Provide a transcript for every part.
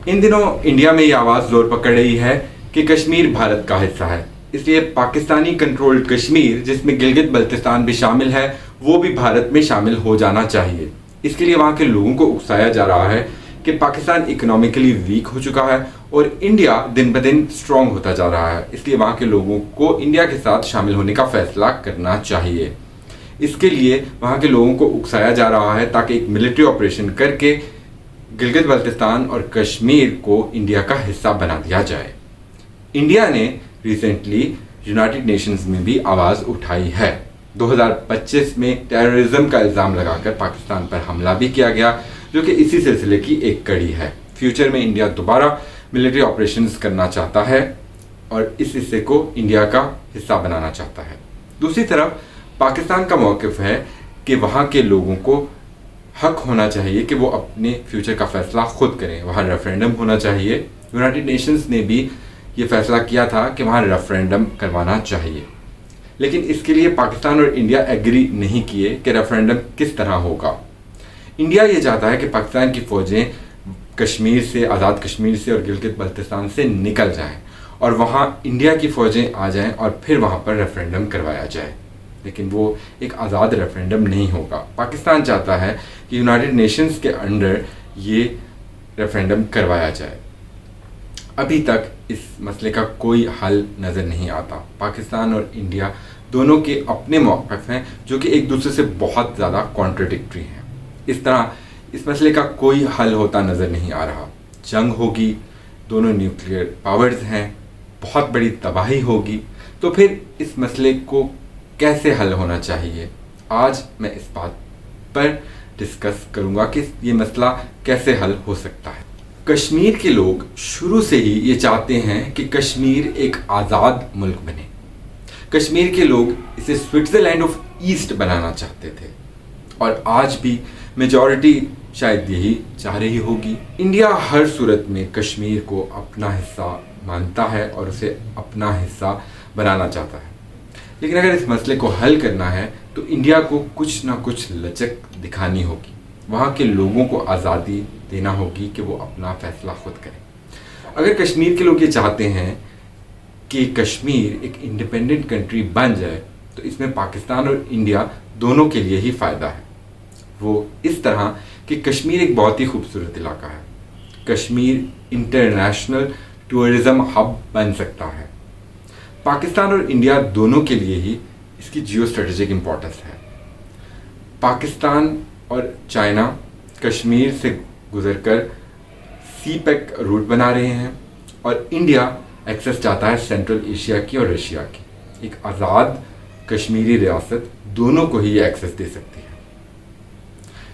इन दिनों इंडिया में ये आवाज़ जोर पकड़ रही है कि कश्मीर भारत का हिस्सा है, इसलिए पाकिस्तानी कंट्रोल्ड कश्मीर, जिसमें गिलगित बल्तिस्तान भी शामिल है, वो भी भारत में शामिल हो जाना चाहिए। इसके लिए वहाँ के लोगों को उकसाया जा रहा है कि पाकिस्तान इकोनॉमिकली वीक हो चुका है और इंडिया दिन ब दिन स्ट्रांग होता जा रहा है, इसलिए वहाँ के लोगों को इंडिया के साथ शामिल होने का फैसला करना चाहिए। इसके लिए वहाँ के लोगों को उकसाया जा रहा है ताकि एक मिलिट्री ऑपरेशन करके गिलगित बल्तिस्तान और कश्मीर को इंडिया का हिस्सा बना दिया जाए। इंडिया ने रिसेंटली यूनाइटेड नेशंस में भी आवाज़ उठाई है। 2025 में टेररिज्म का इल्ज़ाम लगाकर पाकिस्तान पर हमला भी किया गया, जो कि इसी सिलसिले की एक कड़ी है। फ्यूचर में इंडिया दोबारा मिलिट्री ऑपरेशंस करना चाहता है और इस हिस्से को इंडिया का हिस्सा बनाना चाहता है। दूसरी तरफ पाकिस्तान का मौक़िफ़ है कि वहाँ के लोगों को हक होना चाहिए कि वो अपने फ्यूचर का फैसला खुद करें। वहाँ रेफरेंडम होना चाहिए। यूनाइटेड नेशंस ने भी ये फैसला किया था कि वहाँ रेफरेंडम करवाना चाहिए, लेकिन इसके लिए पाकिस्तान और इंडिया एग्री नहीं किए कि रेफरेंडम किस तरह होगा। इंडिया ये चाहता है कि पाकिस्तान की फ़ौजें कश्मीर से, आज़ाद कश्मीर से और गिलगित बल्तिस्तान से निकल जाएं और वहाँ इंडिया की फ़ौजें आ जाएं और फिर वहाँ पर रेफरेंडम करवाया जाए, लेकिन वो एक आज़ाद रेफरेंडम नहीं होगा। पाकिस्तान चाहता है कि यूनाइटेड नेशंस के अंडर ये रेफरेंडम करवाया जाए। अभी तक इस मसले का कोई हल नज़र नहीं आता। पाकिस्तान और इंडिया दोनों के अपने मौक़िफ़ हैं जो कि एक दूसरे से बहुत ज़्यादा कॉन्ट्रडिक्टरी हैं। इस तरह इस मसले का कोई हल होता नज़र नहीं आ रहा। जंग होगी, दोनों न्यूक्लियर पावर्स हैं, बहुत बड़ी तबाही होगी, तो फिर इस मसले को कैसे हल होना चाहिए? आज मैं इस बात पर डिस्कस करूंगा कि ये मसला कैसे हल हो सकता है। कश्मीर के लोग शुरू से ही ये चाहते हैं कि कश्मीर एक आज़ाद मुल्क बने। कश्मीर के लोग इसे स्विट्ज़रलैंड ऑफ ईस्ट बनाना चाहते थे और आज भी मेजॉरिटी शायद यही चाह रही होगी। इंडिया हर सूरत में कश्मीर को अपना हिस्सा मानता है और उसे अपना हिस्सा बनाना चाहता है, लेकिन अगर इस मसले को हल करना है तो इंडिया को कुछ ना कुछ लचक दिखानी होगी। वहाँ के लोगों को आज़ादी देना होगी कि वो अपना फ़ैसला खुद करें। अगर कश्मीर के लोग ये चाहते हैं कि कश्मीर एक इंडिपेंडेंट कंट्री बन जाए तो इसमें पाकिस्तान और इंडिया दोनों के लिए ही फ़ायदा है। वो इस तरह कि कश्मीर एक बहुत ही खूबसूरत इलाका है। कश्मीर इंटरनेशनल टूरिज़्म हब बन सकता है। पाकिस्तान और इंडिया दोनों के लिए ही इसकी जियो स्ट्रेटेजिक इम्पोर्टेंस है। पाकिस्तान और चाइना कश्मीर से गुजरकर सी पैक रूट बना रहे हैं और इंडिया एक्सेस चाहता है सेंट्रल एशिया की और रशिया की। एक आज़ाद कश्मीरी रियासत दोनों को ही एक्सेस दे सकती है,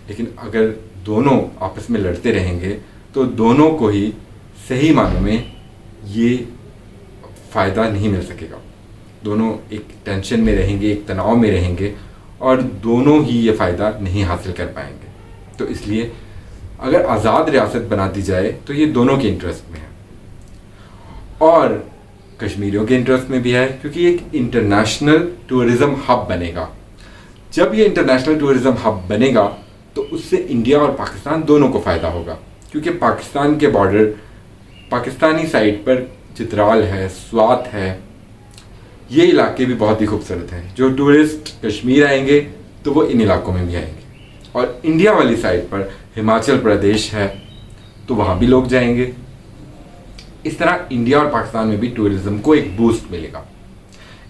लेकिन अगर दोनों आपस में लड़ते रहेंगे तो दोनों को ही सही मानों में ये फ़ायदा नहीं मिल सकेगा। दोनों एक टेंशन में रहेंगे, एक तनाव में रहेंगे और दोनों ही ये फ़ायदा नहीं हासिल कर पाएंगे। तो इसलिए अगर आज़ाद रियासत बना दी जाए तो ये दोनों के इंटरेस्ट में है और कश्मीरियों के इंटरेस्ट में भी है, क्योंकि एक इंटरनेशनल टूरिज़्म हब बनेगा। जब ये इंटरनेशनल टूरिज़्म हब बनेगा तो उससे इंडिया और पाकिस्तान दोनों को फ़ायदा होगा, क्योंकि पाकिस्तान के बॉर्डर पाकिस्तानी साइड पर चित्राल है, स्वात है, ये इलाके भी बहुत ही खूबसूरत हैं। जो टूरिस्ट कश्मीर आएंगे तो वो इन इलाकों में भी आएंगे और इंडिया वाली साइड पर हिमाचल प्रदेश है तो वहाँ भी लोग जाएंगे। इस तरह इंडिया और पाकिस्तान में भी टूरिज़्म को एक बूस्ट मिलेगा।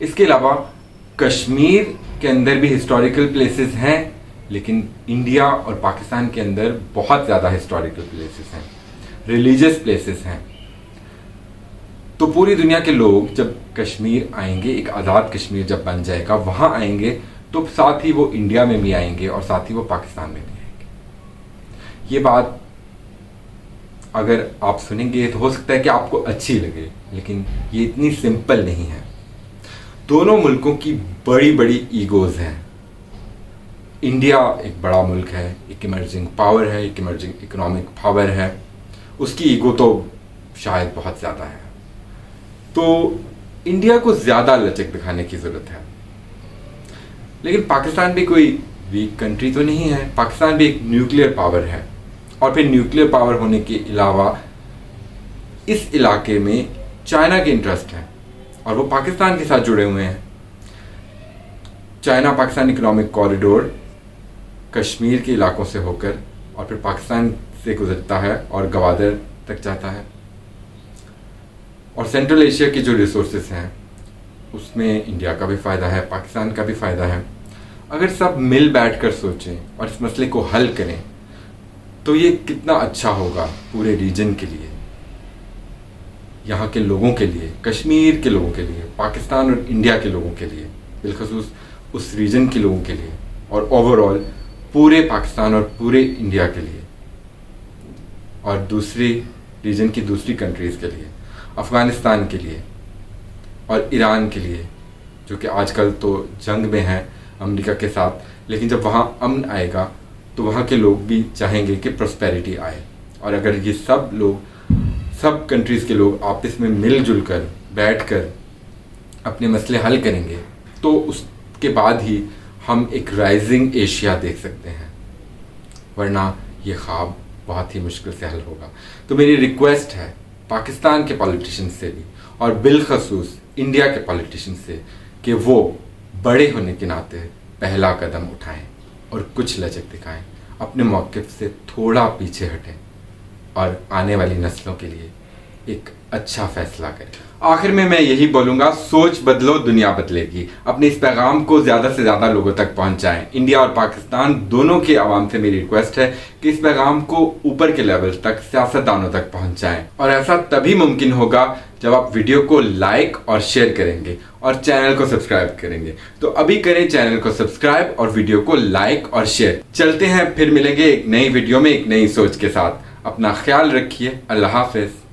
इसके अलावा कश्मीर के अंदर भी हिस्टोरिकल प्लेसेस हैं, लेकिन इंडिया और पाकिस्तान के अंदर बहुत ज़्यादा हिस्टोरिकल प्लेसेस हैं, रिलीजियस प्लेसेस हैं। तो पूरी दुनिया के लोग जब कश्मीर आएंगे, एक आज़ाद कश्मीर जब बन जाएगा, वहाँ आएंगे तो साथ ही वो इंडिया में भी आएंगे और साथ ही वो पाकिस्तान में भी आएंगे। ये बात अगर आप सुनेंगे तो हो सकता है कि आपको अच्छी लगे, लेकिन ये इतनी सिंपल नहीं है। दोनों मुल्कों की बड़ी बड़ी ईगोज़ हैं। इंडिया एक बड़ा मुल्क है, एक इमर्जिंग पावर है, एक इमर्जिंग इकोनॉमिक पावर है, उसकी ईगो तो शायद बहुत ज़्यादा है। तो इंडिया को ज़्यादा लचक दिखाने की ज़रूरत है, लेकिन पाकिस्तान भी कोई वीक कंट्री तो नहीं है। पाकिस्तान भी एक न्यूक्लियर पावर है और फिर न्यूक्लियर पावर होने के अलावा इस इलाके में चाइना के इंटरेस्ट हैं और वो पाकिस्तान के साथ जुड़े हुए हैं। China Pakistan economic corridor Kashmir के इलाकों से होकर और फिर पाकिस्तान से गुजरता है और गवादर तक जाता है। और सेंट्रल एशिया की जो रिसोर्सेज हैं उसमें इंडिया का भी फ़ायदा है, पाकिस्तान का भी फ़ायदा है। अगर सब मिल बैठ कर सोचें और इस मसले को हल करें तो ये कितना अच्छा होगा पूरे रीजन के लिए, यहाँ के लोगों के लिए, कश्मीर के लोगों के लिए, पाकिस्तान और इंडिया के लोगों के लिए, बिलखसूस उस रीजन के लोगों के लिए और ओवरऑल पूरे पाकिस्तान और पूरे इंडिया के लिए और दूसरी रीजन की दूसरी कंट्रीज़ के लिए, अफ़गानिस्तान के लिए और ईरान के लिए, जो कि आजकल तो जंग में है अमेरिका के साथ, लेकिन जब वहाँ अमन आएगा तो वहाँ के लोग भी चाहेंगे कि प्रॉस्पेरिटी आए। और अगर ये सब लोग, सब कंट्रीज़ के लोग आपस में मिलजुल कर बैठकर अपने मसले हल करेंगे तो उसके बाद ही हम एक राइजिंग एशिया देख सकते हैं, वरना ये ख्वाब बहुत ही मुश्किल से हल होगा। तो मेरी रिक्वेस्ट है पाकिस्तान के पॉलिटिशियन से भी और बिलखसूस इंडिया के पॉलिटिशियन से कि वो बड़े होने के नाते पहला कदम उठाएं और कुछ लचक दिखाएं, अपने मौक़िफ़ से थोड़ा पीछे हटें और आने वाली नस्लों के लिए एक अच्छा फैसला करें। आखिर में मैं यही बोलूँगा, सोच बदलो दुनिया बदलेगी। अपने इस पैगाम को ज़्यादा से ज़्यादा लोगों तक पहुँचाएं। इंडिया और पाकिस्तान दोनों के आवाम से मेरी रिक्वेस्ट है कि इस पैगाम को ऊपर के लेवल तक, सियासतदानों तक पहुँचाएं और ऐसा तभी मुमकिन होगा जब आप वीडियो को लाइक और शेयर करेंगे और चैनल को सब्सक्राइब करेंगे। तो अभी करें चैनल को सब्सक्राइब और वीडियो को लाइक और शेयर। चलते हैं, फिर मिलेंगे एक नई वीडियो में एक नई सोच के साथ। अपना ख्याल रखिए। अल्लाह हाफ़िज़।